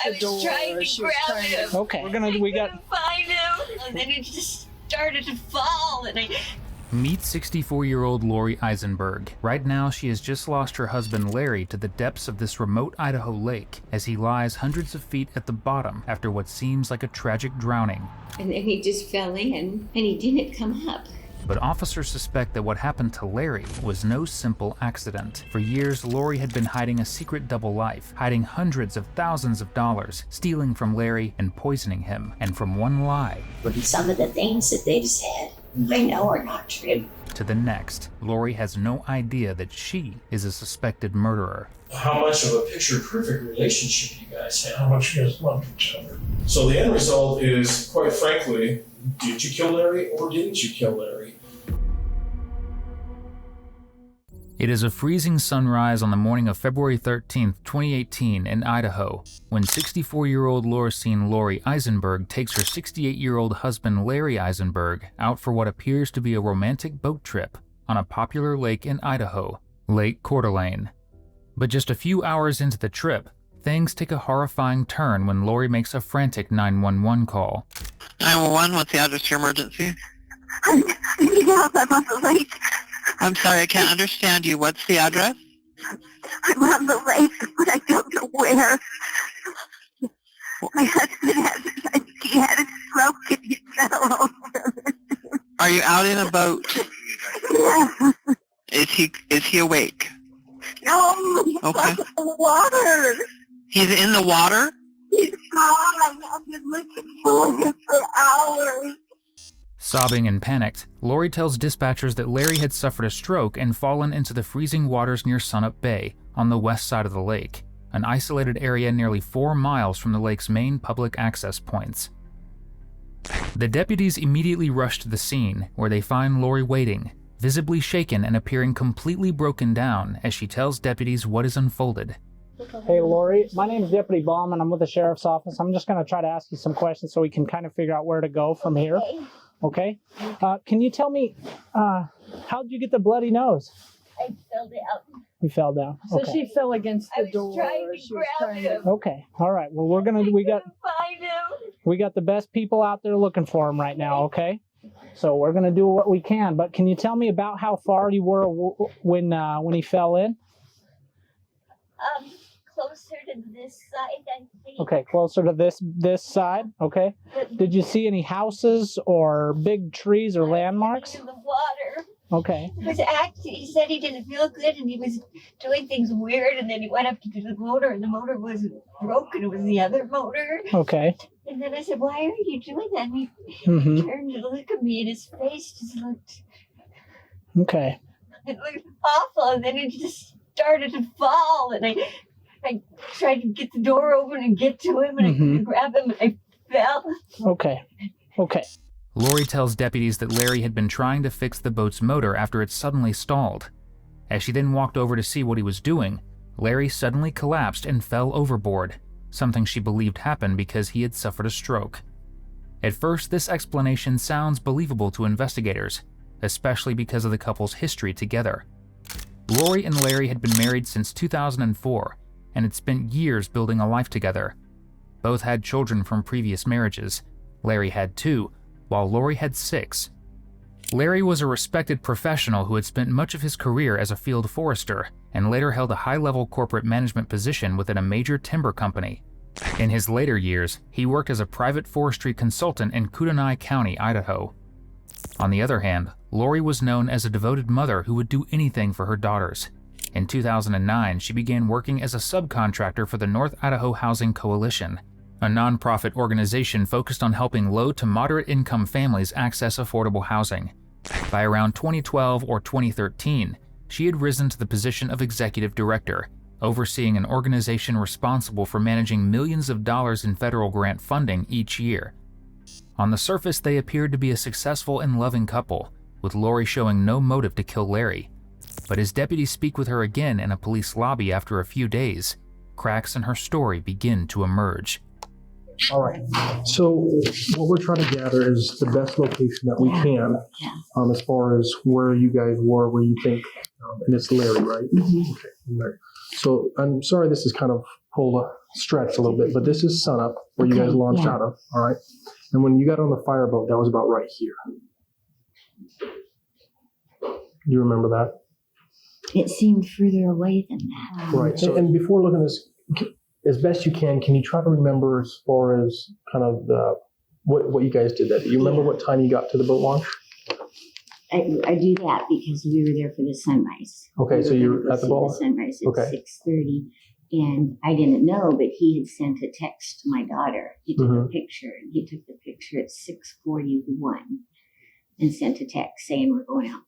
the door. I was trying to grab him. Okay, We couldn't find him, and then it just started to fall, and I... Meet 64-year-old Lori Eisenberg. Right now, she has just lost her husband Larry to the depths of this remote Idaho lake as he lies hundreds of feet at the bottom after what seems like a tragic drowning. And then he just fell in, and he didn't come up. But officers suspect that what happened to Larry was no simple accident. For years, Lori had been hiding a secret double life, hiding hundreds of thousands of dollars, stealing from Larry and poisoning him, and from one lie. But some of the things that they said, they know are not true. To the next, Lori has no idea that she is a suspected murderer. How much of a picture-perfect relationship you guys have? How much you guys love each other. So the end result is, quite frankly, did you kill Larry or didn't you kill Larry? It is a freezing sunrise on the morning of February 13th, 2018 in Idaho, when 64-year-old Lori Eisenberg takes her 68-year-old husband Larry Eisenberg out for what appears to be a romantic boat trip on a popular lake in Idaho, Lake Coeur d'Alene. But just a few hours into the trip, things take a horrifying turn when Lori makes a frantic 911 call. 911, what's the address to your emergency? I'm on the lake. I'm sorry, I can't understand you. What's the address? I'm on the lake, but I don't know where. My husband he had a stroke and he fell over. Are you out in a boat? Yeah. Is he awake? No, he's Okay. in the water. He's in the water? He's gone. I've been looking for him for hours. Sobbing and panicked, Lori tells dispatchers that Larry had suffered a stroke and fallen into the freezing waters near Sunup Bay on the west side of the lake, an isolated area nearly 4 miles from the lake's main public access points. The deputies immediately rush to the scene, where they find Lori waiting, visibly shaken and appearing completely broken down as she tells deputies what is unfolded. Hey, Lori, my name is Deputy Baum, and I'm with the Sheriff's Office. I'm just going to try to ask you some questions so we can kind of figure out where to go from here. Okay? Can you tell me, how'd you get the bloody nose? I fell down. You fell down. So Okay. she fell against the door. Trying to grab him. Okay. All right. Well, we got Find him. we got the best people out there looking for him right now. Okay. So we're gonna do what we can. But can you tell me about how far you were when he fell in? Closer to this side, I think. Okay, closer to this side. Okay. Did you see any houses or big trees or landmarks? In the water. Okay. It was actually, he said he didn't feel good and he was doing things weird, and then he went up to the motor and the motor wasn't broken, it was the other motor. Okay. And then I said, why are you doing that? And he turned to look at me and his face just looked, Okay. it looked awful, and then it just started to fall, and I tried to get the door open and get to him, and I couldn't grab him, and I fell. Okay. Okay. Lori tells deputies that Larry had been trying to fix the boat's motor after it suddenly stalled. As she then walked over to see what he was doing, Larry suddenly collapsed and fell overboard, something she believed happened because he had suffered a stroke. At first, this explanation sounds believable to investigators, especially because of the couple's history together. Lori and Larry had been married since 2004 and had spent years building a life together. Both had children from previous marriages. Larry had 2, while Lori had 6. Larry was a respected professional who had spent much of his career as a field forester and later held a high-level corporate management position within a major timber company. In his later years, he worked as a private forestry consultant in Kootenai County, Idaho. On the other hand, Lori was known as a devoted mother who would do anything for her daughters. In 2009, she began working as a subcontractor for the North Idaho Housing Coalition, a nonprofit organization focused on helping low to moderate income families access affordable housing. By around 2012 or 2013, she had risen to the position of executive director, overseeing an organization responsible for managing millions of dollars in federal grant funding each year. On the surface, they appeared to be a successful and loving couple, with Lori showing no motive to kill Larry. But as deputies speak with her again in a police lobby after a few days, cracks in her story begin to emerge. All right. So what we're trying to gather is the best location that we can, as far as where you guys were, where you think, and it's Larry, right? Okay. Right. So I'm sorry this is kind of pulled stretched a little bit, but this is sunup where you guys launched out of, all right? And when you got on the fireboat, that was about right here. Do you remember that? It seemed further away than that. Right. So, and before looking at this, as best you can you try to remember as far as kind of what you guys did that? Do you remember what time you got to the boat launch? I do that because we were there for the sunrise. Okay, so you're at the boat? The sunrise at 6:30. And I didn't know, but he had sent a text to my daughter. He took a picture, and he took the picture at 6:41 and sent a text saying we're going out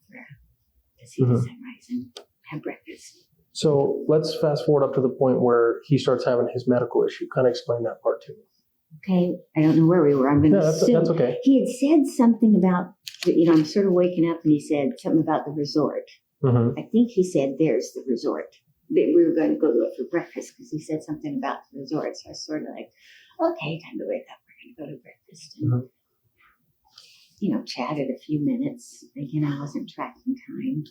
to see the sunrise and have breakfast. So let's fast forward up to the point where he starts having his medical issue. Kind of explain that part to me. Okay, I don't know where we were. I'm going to assume. That's okay. He had said something about, I'm sort of waking up, and he said something about the resort. I think he said, there's the resort. But we were going to go to it for breakfast because he said something about the resort. So I was sort of like, okay, time to wake up. We're going to go to breakfast. And, chatted a few minutes. Again, I wasn't tracking time.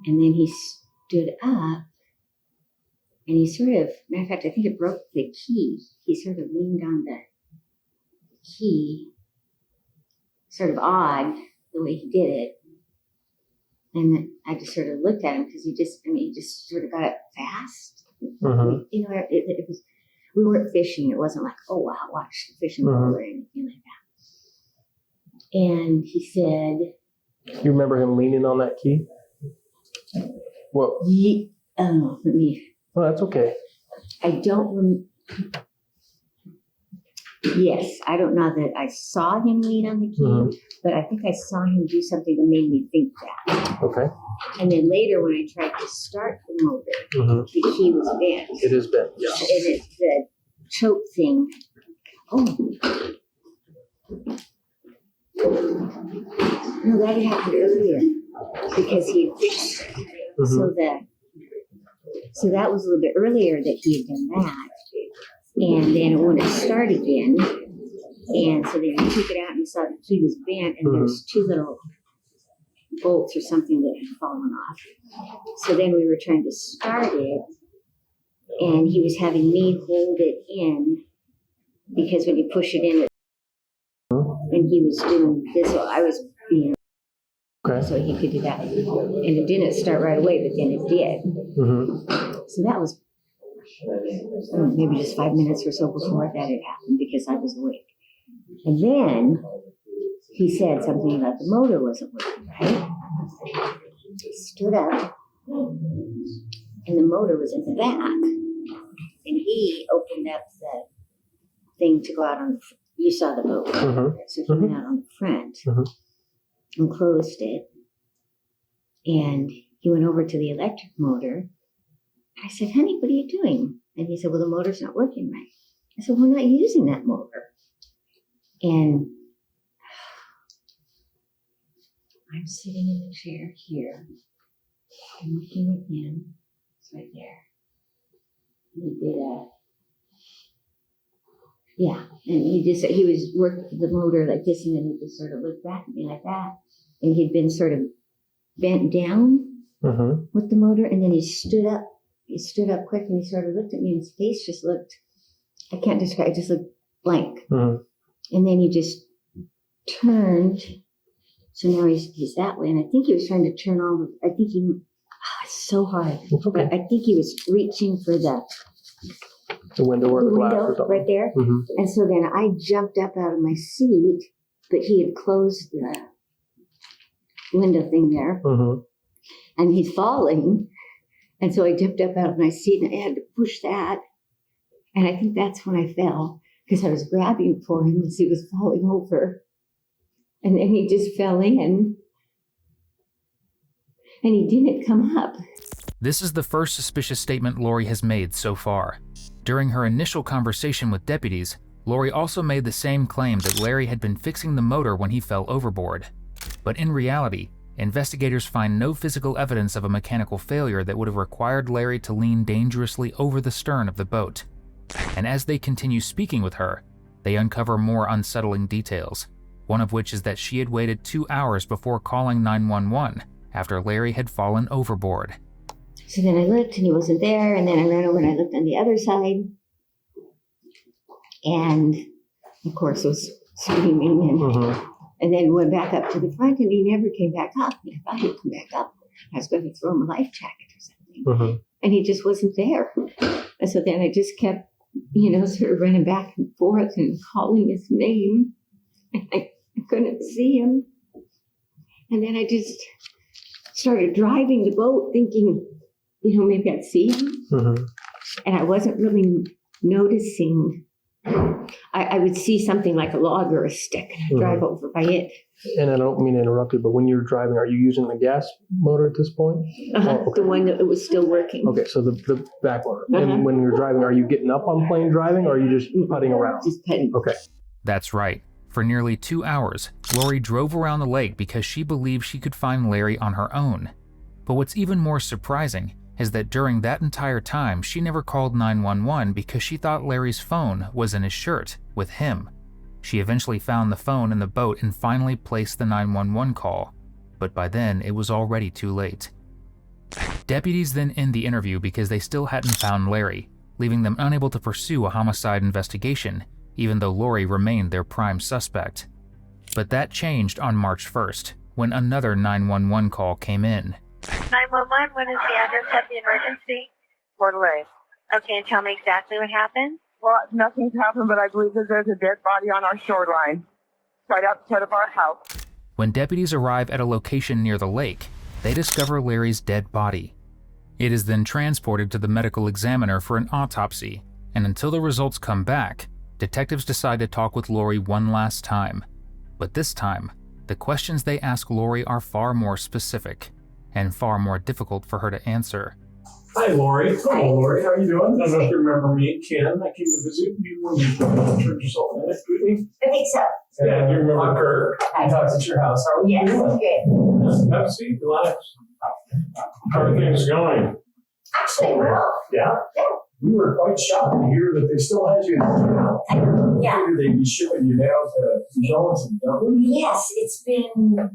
And then he stood up and he sort of, matter of fact, I think it broke the key. He sort of leaned on the key, sort of odd the way he did it. And I just sort of looked at him because he just sort of got it fast. It was, we weren't fishing. It wasn't like, oh, wow, watch the fishing boat or anything like that. And he said... You remember him leaning on that key? What? Let me... Oh, that's okay. I don't... Yes, I don't know that I saw him lean on the key, but I think I saw him do something that made me think that. Okay. And then later when I tried to start the motor, the key was bent. It is bent, yeah. And it's the choke thing. Oh. No, that had happened earlier because he had fixed it. So that was a little bit earlier that he had done that. And then it wouldn't start again. And so then he took it out and saw the key was bent and there's two little bolts or something that had fallen off. So then we were trying to start it and he was having me hold it in because when you push it in, and he was doing this, so I was being so he could do that. And it didn't start right away, but then it did. So that was maybe just 5 minutes or so before that had happened because I was awake. And then he said something about the motor wasn't working, right? He stood up and the motor was in the back. And he opened up the thing to go out on the front. You saw the boat. So he went out on the front and closed it. And he went over to the electric motor. I said, honey, what are you doing? And he said, well, the motor's not working right. I said, we're not using that motor. And I'm sitting in the chair here. I'm looking at him. It's right there. He did and he was working the motor like this, and then he just sort of looked back at me like that. And he'd been sort of bent down with the motor, and then he stood up. He stood up quick and he sort of looked at me and his face just looked, I can't describe, it just looked blank. And then he just turned. So now he's that way. And I think he was trying to turn on, it's so hard. It's okay. But I think he was reaching for the window or the glass or something. Right there. And so then I jumped up out of my seat, but he had closed the window thing there. And he's falling. And so I jumped up out of my seat and I had to push that. And I think that's when I fell because I was grabbing for him as he was falling over. And then he just fell in. And he didn't come up. This is the first suspicious statement Lori has made so far. During her initial conversation with deputies, Lori also made the same claim that Larry had been fixing the motor when he fell overboard. But in reality, investigators find no physical evidence of a mechanical failure that would have required Larry to lean dangerously over the stern of the boat. And as they continue speaking with her, they uncover more unsettling details, one of which is that she had waited 2 hours before calling 911 after Larry had fallen overboard. So then I looked and he wasn't there. And then I ran over and I looked on the other side. And of course was screaming. And then went back up to the front and he never came back up. And I thought he'd come back up. I was going to throw him a life jacket or something. And he just wasn't there. And so then I just kept, sort of running back and forth and calling his name. And I couldn't see him. And then I just started driving the boat thinking, maybe I'd see him. And I wasn't really noticing. I would see something like a log or a stick and I'd drive over by it. And I don't mean to interrupt you, but when you're driving, are you using the gas motor at this point? The one that was still working. Okay, so the back motor. And when you're driving, are you getting up on plane driving or are you just putting around? Just putting. Okay. That's right. For nearly 2 hours, Lori drove around the lake because she believed she could find Larry on her own. But what's even more surprising is that during that entire time, she never called 911 because she thought Larry's phone was in his shirt with him. She eventually found the phone in the boat and finally placed the 911 call, but by then it was already too late. Deputies then end the interview because they still hadn't found Larry, leaving them unable to pursue a homicide investigation, even though Lori remained their prime suspect. But that changed on March 1st, when another 911 call came in. 911, what is the address of the emergency? Port Lake. Okay, and tell me exactly what happened. Well, nothing's happened, but I believe that there's a dead body on our shoreline, right outside of our house. When deputies arrive at a location near the lake, they discover Larry's dead body. It is then transported to the medical examiner for an autopsy, and until the results come back, detectives decide to talk with Lori one last time. But this time, the questions they ask Lori are far more specific, and far more difficult for her to answer. Hi, Lori. Hello, Lori. How are you doing? I don't know if you remember me, Ken. I came to visit you when you turned yourself in at Whitney. I think so. Yeah, you remember Kirk. I talked at your house. How are you doing? Good. Have a seat. Relax. How are things going? Actually, well. Yeah? We were quite shocked to hear that they still had you in jail. Yeah. Figured they'd be shipping you down to Jones and Dublin. Yes, it's been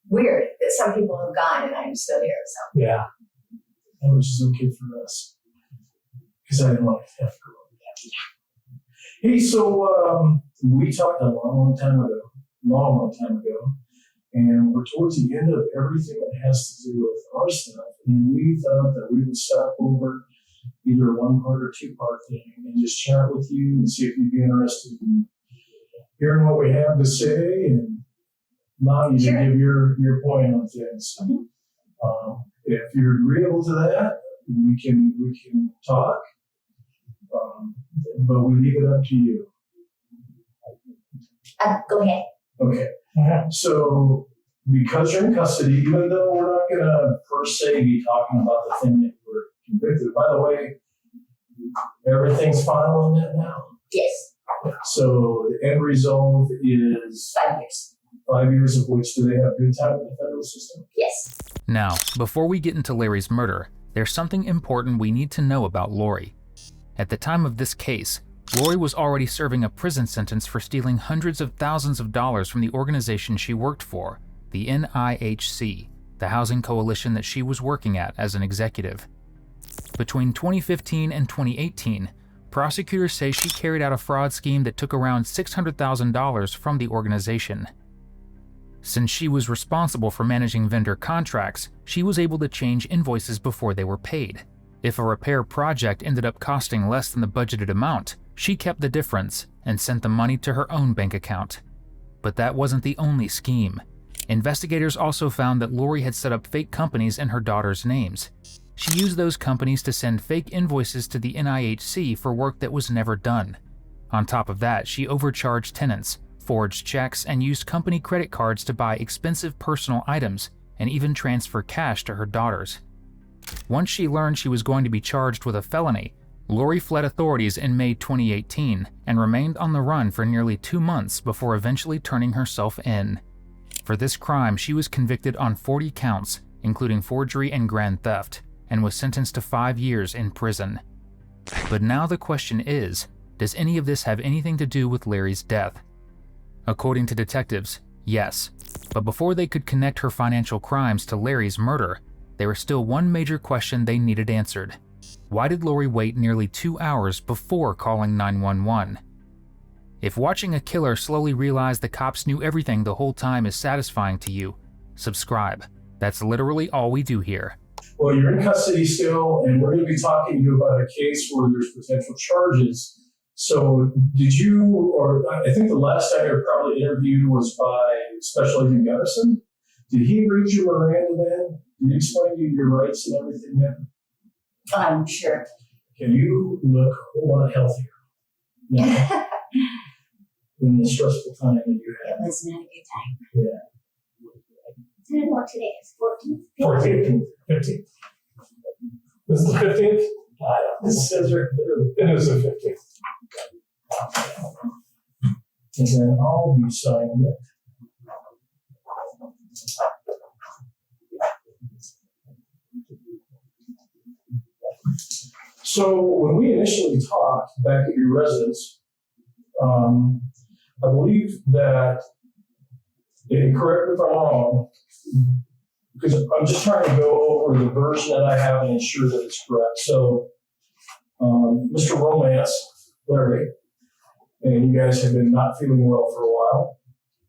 weird that some people have gone and I'm still here. So. Yeah. Which is okay for us. Because I didn't want to have to go over that. Hey, so we talked a long time ago, and we're towards the end of everything that has to do with our stuff, and we thought that we would stop over either a one-part or two-part thing and just chat with you and see if you'd be interested in hearing what we have to say and allow you to give your point on things. If you're agreeable to that, we can talk, but we leave it up to you. Go ahead. Okay. So, because you're in custody, even though we're not going to per se be talking about the thing that you were convicted, by the way, everything's final on that now? Yes. So, the end result is 5 years. 5 years of which do they have good time in the federal system? Yes. Now, before we get into Larry's murder, there's something important we need to know about Lori. At the time of this case, Lori was already serving a prison sentence for stealing hundreds of thousands of dollars from the organization she worked for, the NIHC, the housing coalition that she was working at as an executive. Between 2015 and 2018, prosecutors say she carried out a fraud scheme that took around $600,000 from the organization. Since she was responsible for managing vendor contracts, she was able to change invoices before they were paid. If a repair project ended up costing less than the budgeted amount, she kept the difference and sent the money to her own bank account. But that wasn't the only scheme. Investigators also found that Lori had set up fake companies in her daughter's names. She used those companies to send fake invoices to the NIHC for work that was never done. On top of that, she overcharged tenants, forged checks, and used company credit cards to buy expensive personal items and even transfer cash to her daughters. Once she learned she was going to be charged with a felony, Lori fled authorities in May 2018 and remained on the run for nearly 2 months before eventually turning herself in. For this crime, she was convicted on 40 counts, including forgery and grand theft, and was sentenced to 5 years in prison. But now the question is, does any of this have anything to do with Larry's death? According to detectives, yes. But before they could connect her financial crimes to Larry's murder, there was still one major question they needed answered. Why did Lori wait nearly 2 hours before calling 911? If watching a killer slowly realize the cops knew everything the whole time is satisfying to you, subscribe. That's literally all we do here. Well, you're in custody still, and we're going to be talking to you about a case where there's potential charges. So did you, or I think the last time you were probably interviewed was by Special Agent Gunnison. Did he read your Miranda then? Did he explain to you your rights and everything then? I'm sure. Okay, you look a whole lot healthier now in the stressful time that you It had. was not a good time. Yeah. I don't know what today is, 14th? 14th, 15th. This is the 15th? This says right there. It is the 15th. And then I'll be signing it. So when we initially talked back at your residence, I believe that, and correct me if I'm wrong, because I'm just trying to go over the version that I have and ensure that it's correct. So Mr. Romance, Larry, and you guys have been not feeling well for a while,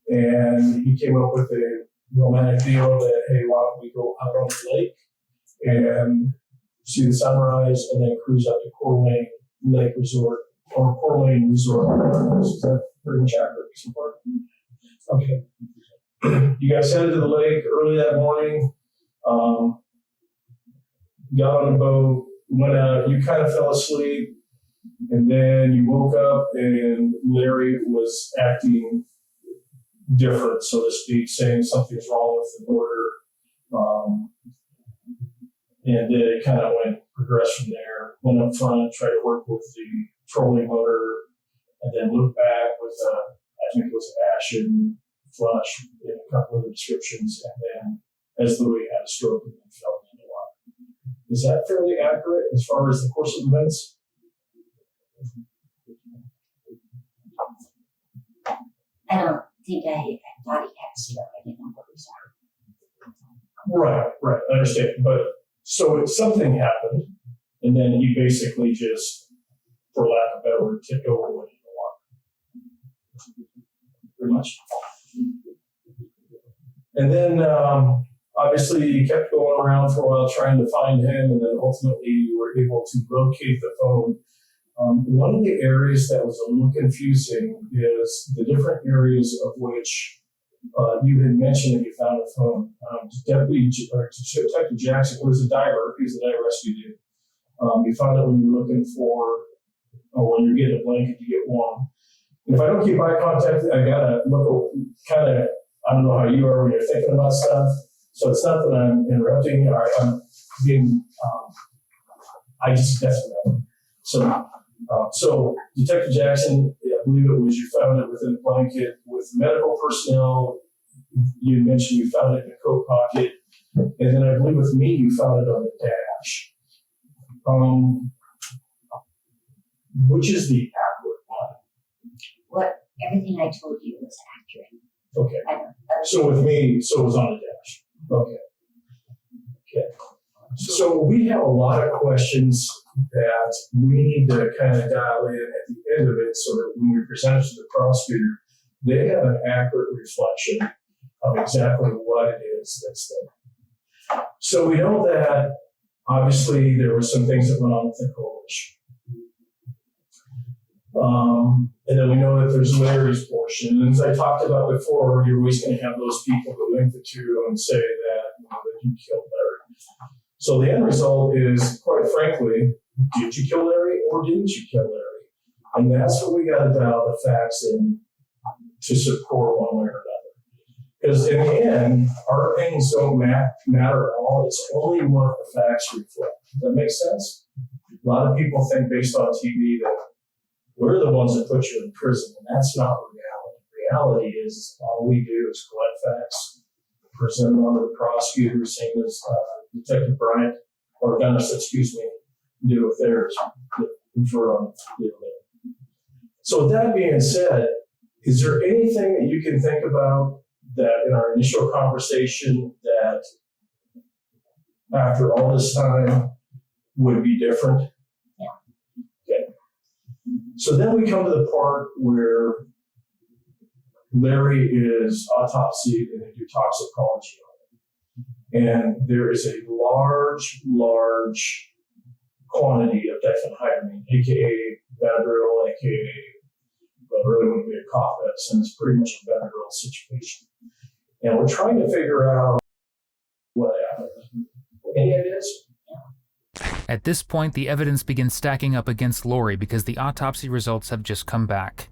and he came up with a romantic deal that, hey, why don't we go out on the lake and see the sunrise and then cruise up to Coeur d'Alene Lake Resort, or Coeur d'Alene Resort. Is that pretty much accurate so far? Okay. You guys headed to the lake early that morning, got on a boat, went out, you kind of fell asleep, and then you woke up and Larry was acting different, so to speak, saying something's wrong with the motor. And then it kind of progressed from there, went up front, tried to work with the trolling motor, and then looked back with, I think it was ashen flush in a couple of the descriptions, and then as though he had a stroke and then fell into the water. Is that fairly accurate as far as the course of events? I don't think I thought he had a stroke. I didn't know what was on. Right, I understand. But so something happened, and then he basically just, for lack of a better word, tipped over and went in the water. Pretty much. And then obviously you kept going around for a while trying to find him, and then ultimately you were able to locate the phone. One of the areas that was a little confusing is the different areas of which you had mentioned that you found a phone. Detective Jackson, who was a diver, he was the dive rescue dude. You found it when you were looking for, or when you're getting a blanket to get warm. And if I don't keep eye contact, I gotta look kind of, I don't know how you are when you're thinking about stuff. So it's not that I'm interrupting you, or I'm being, I just, that's what I'm. So Detective Jackson, I believe it was you found it within a blanket with medical personnel. You mentioned you found it in a coat pocket. And then I believe with me, you found it on the dash. Which is the accurate one? Everything I told you was accurate. Okay. So with me, so it was on the dash. Okay. So we have a lot of questions that we need to kind of dial in at the end of it so that when we present it to the prosecutor, they have an accurate reflection of exactly what it is that's there. So we know that obviously there were some things that went on with the coalition. And then we know that there's Larry's portion. And as I talked about before, you're always going to have those people who link the two and say that, that you killed Larry. So the end result is, quite frankly, did you kill Larry or didn't you kill Larry? And that's what we got to dial the facts in to support one way or another. Because in the end, our opinions don't matter at all. It's only what the facts reflect. Does that make sense? A lot of people think based on TV that we're the ones that put you in prison, and that's not reality. Reality is all we do is collect facts, present them to the prosecutor, same as Detective Bryant, or Dennis, excuse me, do with theirs. So with that being said, is there anything that you can think about that in our initial conversation that after all this time would be different? Yeah. Okay. So then we come to the part where Larry is autopsied and they do toxicology on him. And there is a large quantity of diphenhydramine, aka Benadryl, aka, but really wouldn't be a cough medicine. It's pretty much a Benadryl situation. And we're trying to figure out what happened. Any ideas? At this point, the evidence begins stacking up against Lori because the autopsy results have just come back.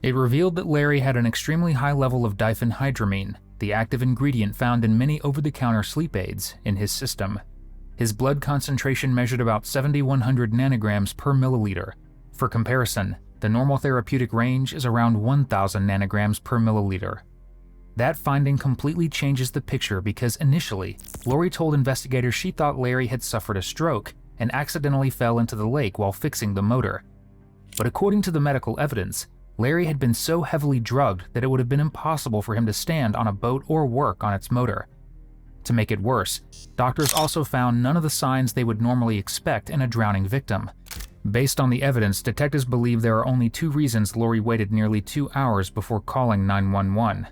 It revealed that Larry had an extremely high level of diphenhydramine, the active ingredient found in many over-the-counter sleep aids, in his system. His blood concentration measured about 7,100 nanograms per milliliter. For comparison, the normal therapeutic range is around 1,000 nanograms per milliliter. That finding completely changes the picture because initially, Lori told investigators she thought Larry had suffered a stroke and accidentally fell into the lake while fixing the motor. But according to the medical evidence, Larry had been so heavily drugged that it would have been impossible for him to stand on a boat or work on its motor. To make it worse, doctors also found none of the signs they would normally expect in a drowning victim. Based on the evidence, detectives believe there are only 2 reasons Lori waited nearly 2 hours before calling 911.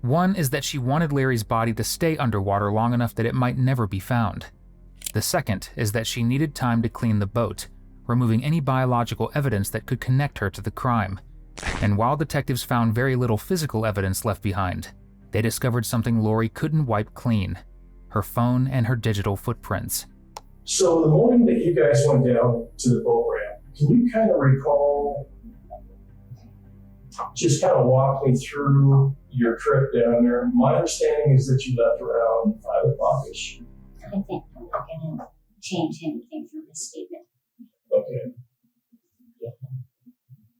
One is that she wanted Larry's body to stay underwater long enough that it might never be found. The second is that she needed time to clean the boat, removing any biological evidence that could connect her to the crime. And while detectives found very little physical evidence left behind, they discovered something Lori couldn't wipe clean: her phone and her digital footprints. So the morning that you guys went down to the boat ramp, can you kind of recall, just kind of walk me through your trip down there? My understanding is that you left around 5 o'clock-ish. I think I'm not going to change anything from this statement. Okay.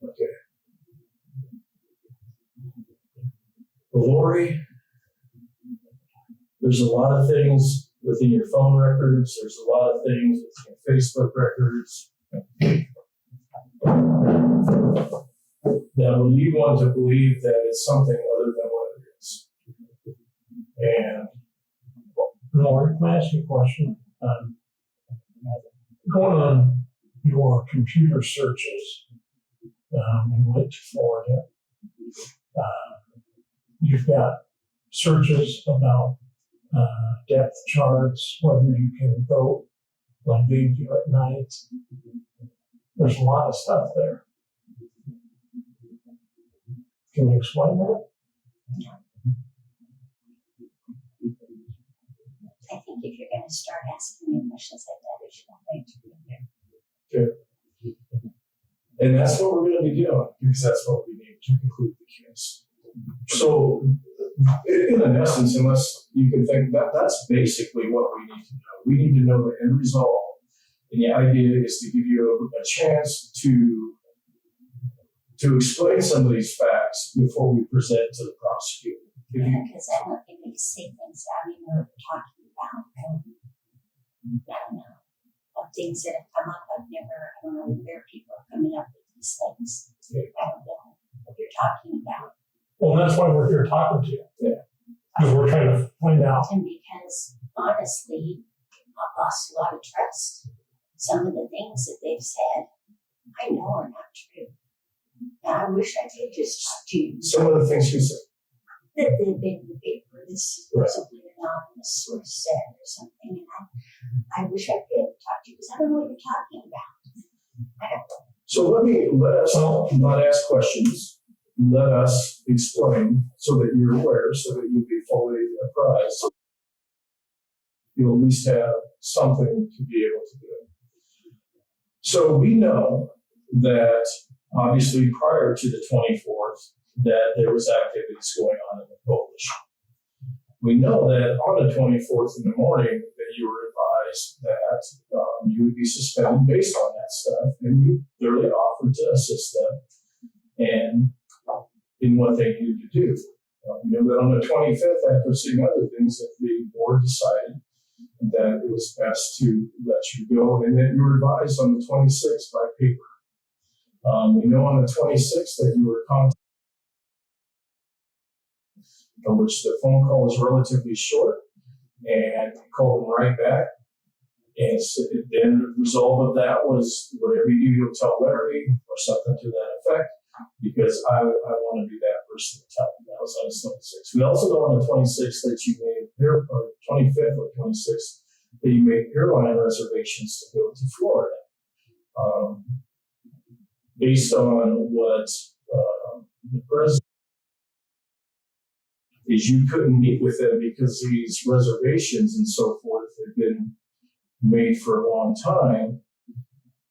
Okay. Lori, there's a lot of things within your phone records. There's a lot of things within your Facebook records that would lead one to believe that it's something other than what it is. And Lori, can I ask you a question? Going on your computer searches, when you went to Florida, you've got searches about depth charts, whether you can boat, like leave you at night. There's a lot of stuff there. Can you explain that? I think if you're going to start asking me questions like that, we should wait to be here. good. And that's what we're going to be doing, because that's what we need to conclude the case. So, in essence, unless you can think that that's basically what we need to know. We need to know the end result. And the idea is to give you a chance to explain some of these facts before we present to the prosecutor. Because I don't think they say things I don't even know what we're talking about. I don't know. Of things that have come up, I don't know where people are coming up with these things. I don't know what you're talking about. Well, that's why we're here talking to you. Yeah. Because we're trying to find out. And because, honestly, I've lost a lot of trust. Some of the things that they've said, I know are not true. And I wish I could just talk to you. Some of the things you said. That they've been in the paper, this supposedly anonymous source said or something. And I wish I could talk to you because I don't know what you're talking about. I don't know. So let us not ask questions. Let us explain so that you're aware, so that you'll be fully apprised. You'll at least have something to be able to do. So we know that obviously prior to the 24th, that there was activities going on in the coalition. We know that on the 24th in the morning that you were advised that you would be suspended based on that stuff, and you clearly offered to assist them in what they needed to do. We know that on the 25th, after seeing other things, that the board decided that it was best to let you go, and that you were advised on the 26th by paper. We know on the 26th that you were contacted, which the phone call was relatively short, and you called them right back And so then the result of that was whatever you do, you'll tell Larry or something to that effect, because I want to be that person to tell him. That was on the 26th. We also know on the 26th that you made, or 25th or 26th, that you made airline reservations to go to Florida. Based on what the president is, you couldn't meet with them because these reservations and so forth had been made for a long time,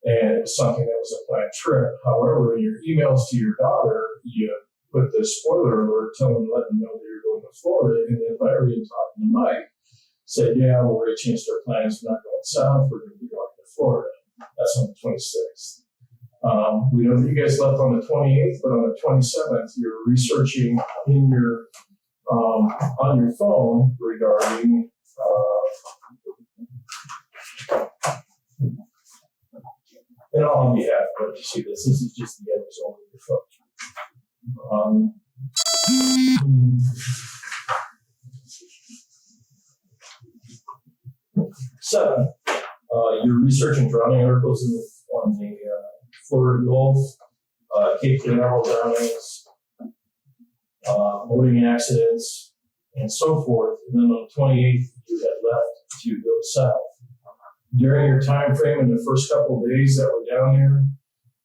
and it was something that was a planned trip. However, in your emails to your daughter, you put the spoiler alert, let them know that you're going to Florida, and then Larry and talking to Mike said, yeah, we've already changed our plans. We're not going south. We're going to be going to Florida. That's on the 26th. We know that you guys left on the 28th, but on the 27th, you're researching in your on your phone regarding and on behalf of what you see this is just the end result of your phone. 7, you're researching drowning articles on the Florida Gulf, Cape Canaveral drownings, boating accidents, and so forth. And then on the 28th, you had left to go south. During your time frame in the first couple of days that were down there,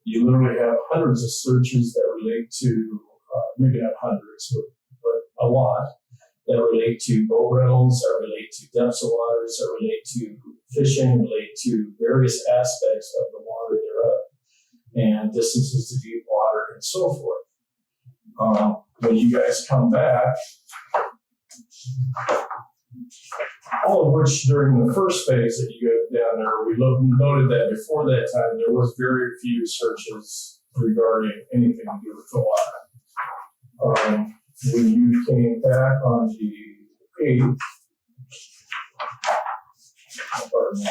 you literally have hundreds of searches that relate to, maybe not hundreds, but a lot, that relate to boat rentals, that relate to depths of waters, that relate to fishing, relate to various aspects of the water thereof, and distances to deep water, and so forth. When you guys come back, all of which during the first phase that you go down there, we noted that before that time, there was very few searches regarding anything to do with the water. When you came back on the 8th, pardon me.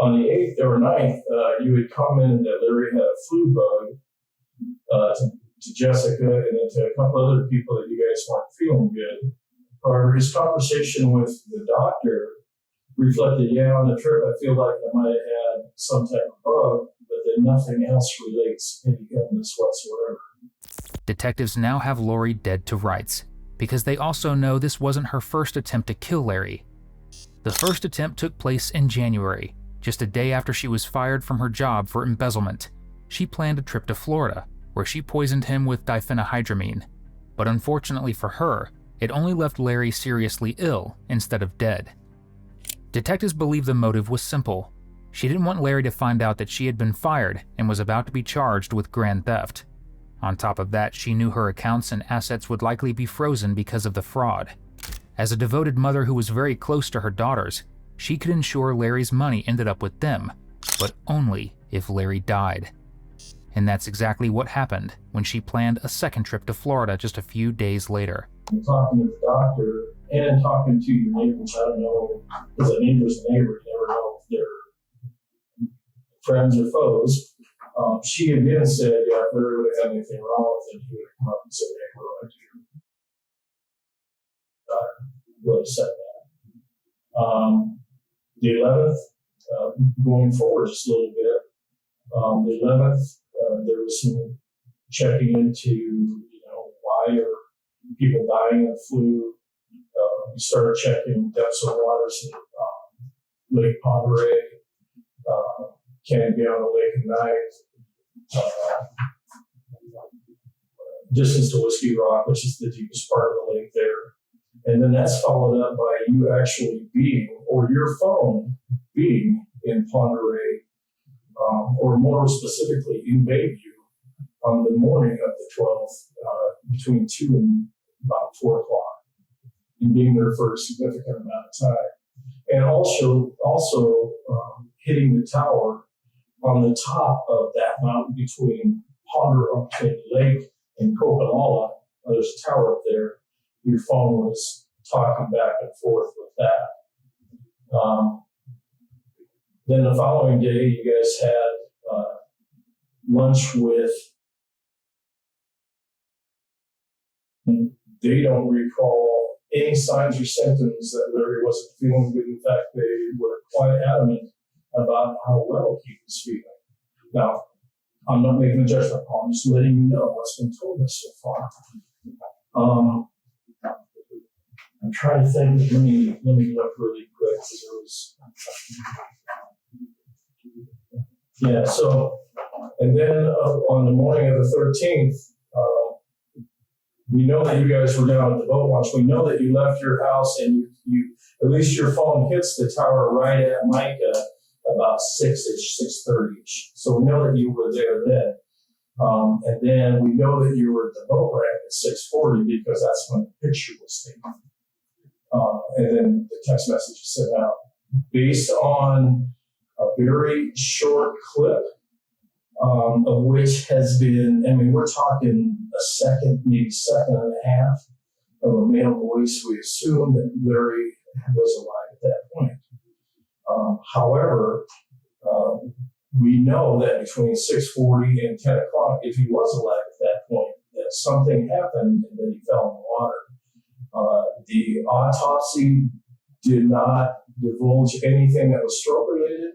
On the 8th or 9th, you had commented that Larry had a flu bug to Jessica and then to a couple other people that you guys weren't feeling good. However, his conversation with the doctor reflected, yeah, on the trip, I feel like I might have had some type of bug, but then nothing else relates any illness whatsoever. Detectives now have Lori dead to rights, because they also know this wasn't her first attempt to kill Larry. The first attempt took place in January, just a day after she was fired from her job for embezzlement. She planned a trip to Florida, where she poisoned him with diphenhydramine. But unfortunately for her, it only left Larry seriously ill instead of dead. Detectives believe the motive was simple. She didn't want Larry to find out that she had been fired and was about to be charged with grand theft. On top of that, she knew her accounts and assets would likely be frozen because of the fraud. As a devoted mother who was very close to her daughters, she could ensure Larry's money ended up with them, but only if Larry died. And that's exactly what happened when she planned a second trip to Florida just a few days later. Talking to the doctor and talking to your neighbors, I don't know, because a neighbor's a neighbor, you never know if they're friends or foes. She again said, yeah, if Larry would have had anything wrong with him, he would have come up and said, hey, what do I do? Doctor would have said that. The 11th, going forward just a little bit, the 11th, there was some checking into, why are people dying of flu. We started checking depths of waters in Lake Ponderay, Canyon Lake and Night, distance to Whiskey Rock, which is the deepest part of the lake there. And then that's followed up by you actually being, or your phone being in Ponderay, or more specifically in Bayview on the morning of the 12th, between 2 and about 4 o'clock, and being there for a significant amount of time. And also hitting the tower on the top of that mountain between Ponderay Lake and Coconalla. There's a tower up there. Your phone was talking back and forth with that. Then the following day, you guys had lunch with. They don't recall any signs or symptoms that Larry wasn't feeling good. In fact, they were quite adamant about how well he was feeling. Now, I'm not making a judgment call. I'm just letting you know what's been told us so far. I'm trying to think. Let me look really quick. Yeah. So, and then on the morning of the 13th, we know that you guys were down at the boat launch. We know that you left your house and you at least your phone hits the tower right at Micah about 6-ish, 6:30-ish. So we know that you were there then. And then we know that you were at the boat ramp at 6:40 because that's when the picture was taken. And then the text message is sent out based on a very short clip of which has been, I mean, we're talking a second, maybe second and a half of a male voice. We assume that Larry was alive at that point. However, we know that between 6:40 and 10 o'clock, if he was alive at that point, that something happened and that he fell in the water. The autopsy did not divulge anything that was stroke related.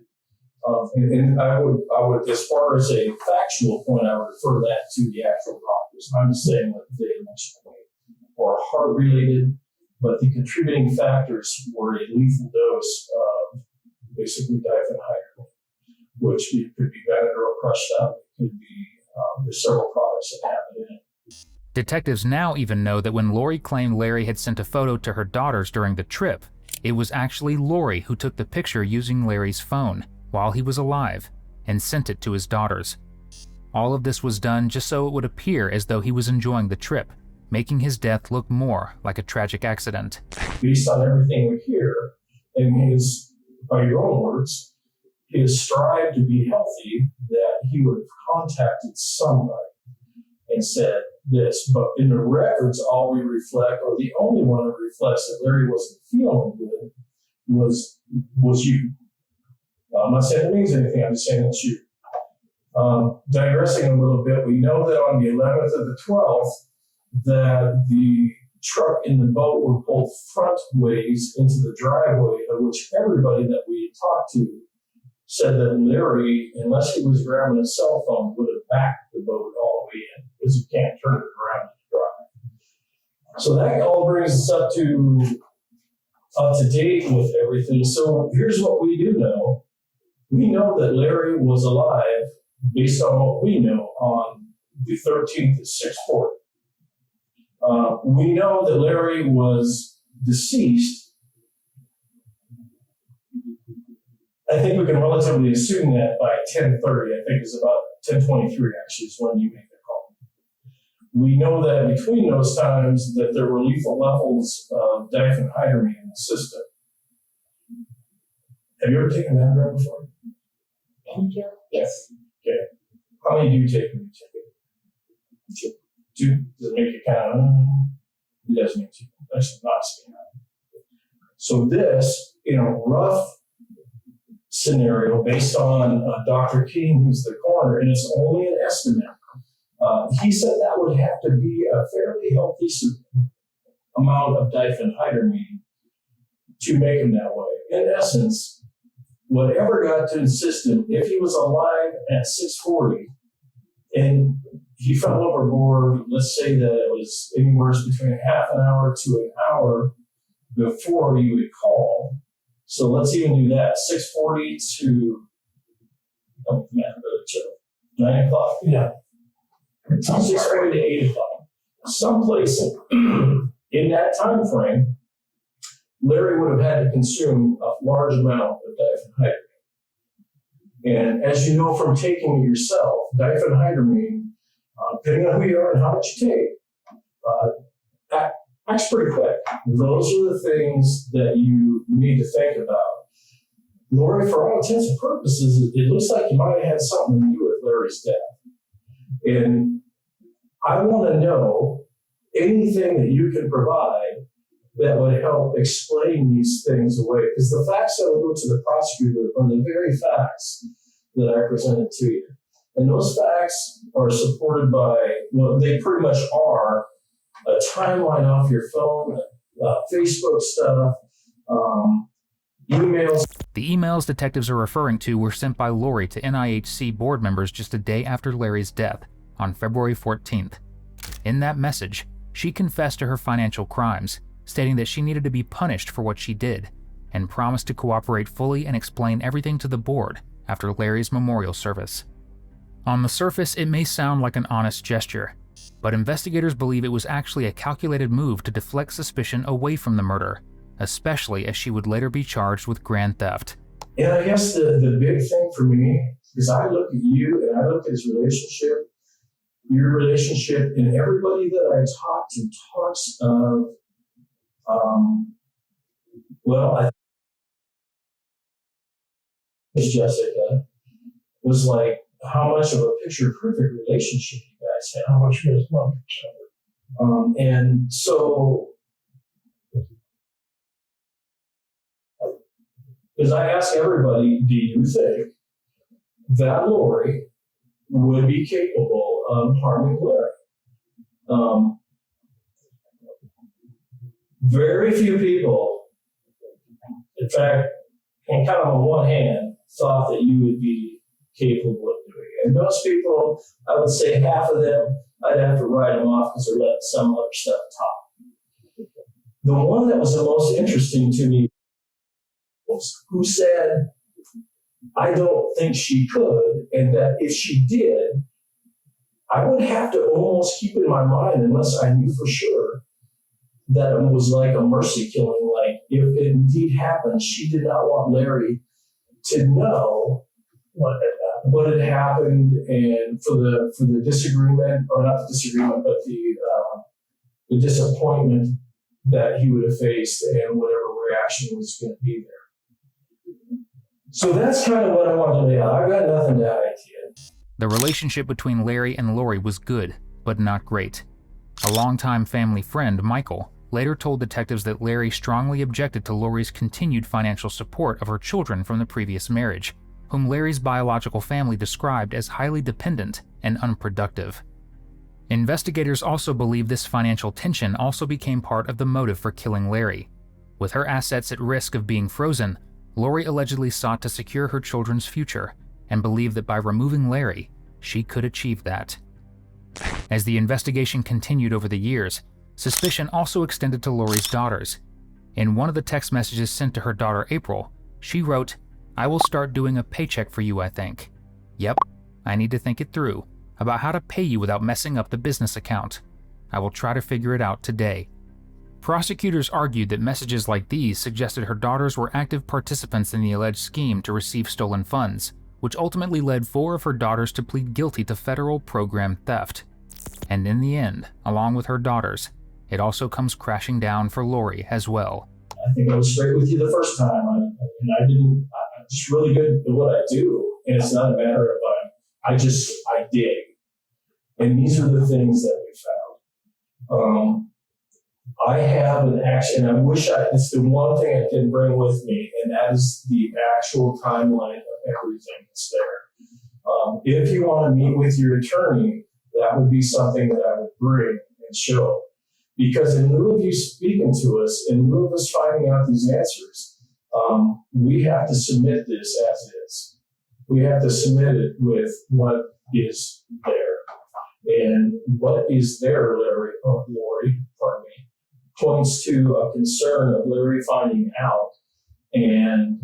And I would, as far as a factual point, I would refer that to the actual doctors. I'm just saying what they mentioned, or heart related, but the contributing factors were a lethal dose of basically diphenhydramine, which could be Benadryl or crushed up. It could be, there's several products that have it in it. Detectives now even know that when Lori claimed Larry had sent a photo to her daughters during the trip, it was actually Lori who took the picture using Larry's phone while he was alive and sent it to his daughters. All of this was done just so it would appear as though he was enjoying the trip, making his death look more like a tragic accident. Based on everything we hear, and his, by your own words, his strive to be healthy, that he would have contacted somebody and said this. But in the records, all we reflect, or the only one that reflects that Larry wasn't feeling good, was you. I'm not saying it means anything, I'm just saying it's you. Digressing a little bit, we know that on the 11th of the 12th, that the truck and the boat were pulled front ways into the driveway, of which everybody that we had talked to said that Larry, unless he was grabbing a cell phone, would have backed the boat all the way in, because you can't turn it around to drive. So that all brings us up to date with everything. So here's what we do know. We know that Larry was alive based on what we know on the 13th at 6:40. We know that Larry was deceased. I think we can relatively assume that by 10:30, I think it's about 10:23 actually is when you make the call. We know that between those times that there were lethal levels of diphenhydramine in the system. Have you ever taken Benadryl before? Benadryl? Yes. Okay. How many do you take when you take it? Two? Does it make you kind of, it doesn't make you, that's not scared. So this, in a rough scenario based on Dr. King, who's the coroner, and it's only an estimate, he said that would have to be a fairly healthy amount of diphenhydramine to make him that way. In essence, whatever got to his system, if he was alive at 6:40 and he fell overboard, let's say that it was anywhere between half an hour to an hour before he would call. So let's even do that, 6:40 to 9 o'clock. Yeah. 6:40 to 8 o'clock. Someplace in that time frame, Larry would have had to consume a large amount of diphenhydramine. And as you know from taking it yourself, diphenhydramine, depending on who you are and how much you take, acts pretty quick. Those are the things that you need to think about. Lori, for all intents and purposes, it looks like you might have had something to do with Larry's death. And I want to know anything that you can provide that would help explain these things away. Because the facts that will go to the prosecutor are the very facts that I presented to you. And those facts are supported by, well, they pretty much are a timeline off your phone, Facebook stuff, emails. The emails detectives are referring to were sent by Lori to NIHC board members just a day after Larry's death, on February 14th. In that message, she confessed to her financial crimes, stating that she needed to be punished for what she did, and promised to cooperate fully and explain everything to the board after Larry's memorial service. On the surface, it may sound like an honest gesture, but investigators believe it was actually a calculated move to deflect suspicion away from the murder, especially as she would later be charged with grand theft. And I guess the big thing for me is I look at you and I look at his relationship, your relationship, and everybody that I talk to talks of, I Jessica was like how much of a picture-perfect relationship you guys had. How much you guys love each other. And so, as I ask everybody, do you think that Lori would be capable of harming Larry? Very few people, in fact, and kind of on one hand, thought that you would be capable of doing it. And those people, I would say half of them, I'd have to write them off because they're letting some other stuff talk. The one that was the most interesting to me was who said, I don't think she could, and that if she did, I would have to almost keep in my mind, unless I knew for sure, that it was like a mercy killing. Like, if it indeed happened, she did not want Larry to know what had happened, and for the disagreement, or not the disagreement, but the disappointment that he would have faced and whatever reaction was going to be there. So that's kind of what I wanted to lay out. I've got nothing to add to you. The relationship between Larry and Lori was good, but not great. A longtime family friend, Michael, later told detectives that Larry strongly objected to Lori's continued financial support of her children from the previous marriage, whom Larry's biological family described as highly dependent and unproductive. Investigators also believe this financial tension also became part of the motive for killing Larry. With her assets at risk of being frozen, Lori allegedly sought to secure her children's future and believed that by removing Larry, she could achieve that. As the investigation continued over the years, suspicion also extended to Lori's daughters. In one of the text messages sent to her daughter April, she wrote, "I will start doing a paycheck for you, I think. Yep, I need to think it through, about how to pay you without messing up the business account. I will try to figure it out today." Prosecutors argued that messages like these suggested her daughters were active participants in the alleged scheme to receive stolen funds, which ultimately led 4 of her daughters to plead guilty to federal program theft. And in the end, along with her daughters, it also comes crashing down for Lori as well. I think I was straight with you the first time, I'm just really good at what I do, and it's not a matter of I dig, and these are the things that we found. I have an action, and I wish it's the one thing I didn't bring with me, and that is the actual timeline of everything that's there. If you want to meet with your attorney, that would be something that I would bring and show. Because in lieu of you speaking to us, in lieu of us finding out these answers, we have to submit this as is. We have to submit it with what is there. And what is there, Lori, points to a concern of Larry finding out, and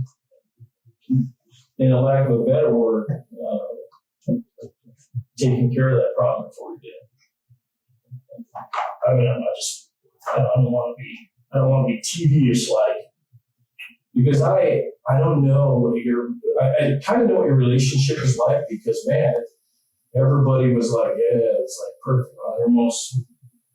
in a lack of a better word, taking care of that problem before he did. I mean, I don't want to be tedious, because I don't know what I kind of know what your relationship is like, because man, everybody was like, yeah, it's like perfect, almost,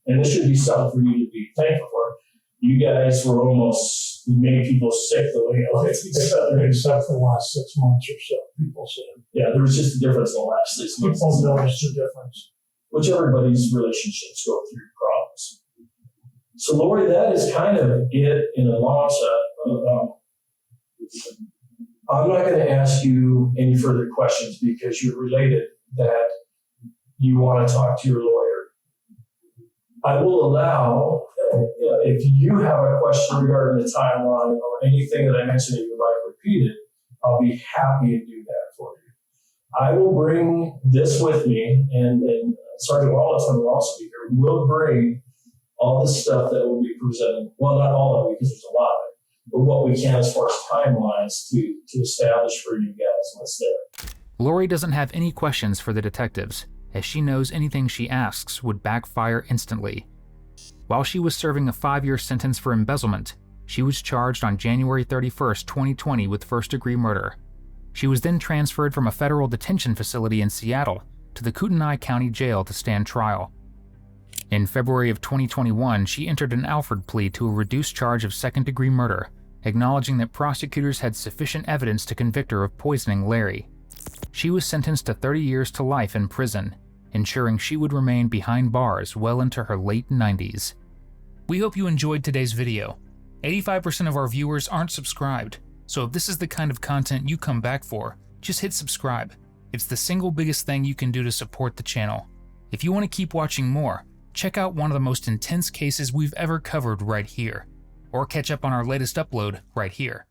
and this should be something for you to be thankful for. You guys were almost, you made people sick the way you looked at each other. Except for the last 6 months or so, people said. Yeah, there was just a difference in the last 6 months. People noticed the difference. Which everybody's relationships go through problems. So Lori, that is kind of it in a long shot. I'm not going to ask you any further questions because you're related that you want to talk to your lawyer. I will allow, if you have a question regarding the timeline or anything that I mentioned that you'd like repeated, I'll be happy to do that for you. I will bring this with me, and Sergeant Wallace will also be here. We'll bring all the stuff that will be presented. Well, not all of it because there's a lot of it, but what we can as far as timelines to establish for you guys what's there. Lori doesn't have any questions for the detectives, as she knows anything she asks would backfire instantly. While she was serving a 5-year sentence for embezzlement, she was charged on January 31st, 2020 with first-degree murder. She was then transferred from a federal detention facility in Seattle to the Kootenai County Jail to stand trial. In February of 2021, she entered an Alford plea to a reduced charge of second-degree murder, acknowledging that prosecutors had sufficient evidence to convict her of poisoning Larry. She was sentenced to 30 years to life in prison, ensuring she would remain behind bars well into her late 90s. We hope you enjoyed today's video. 85% of our viewers aren't subscribed, so if this is the kind of content you come back for, just hit subscribe. It's the single biggest thing you can do to support the channel. If you want to keep watching more, check out one of the most intense cases we've ever covered right here, or catch up on our latest upload right here.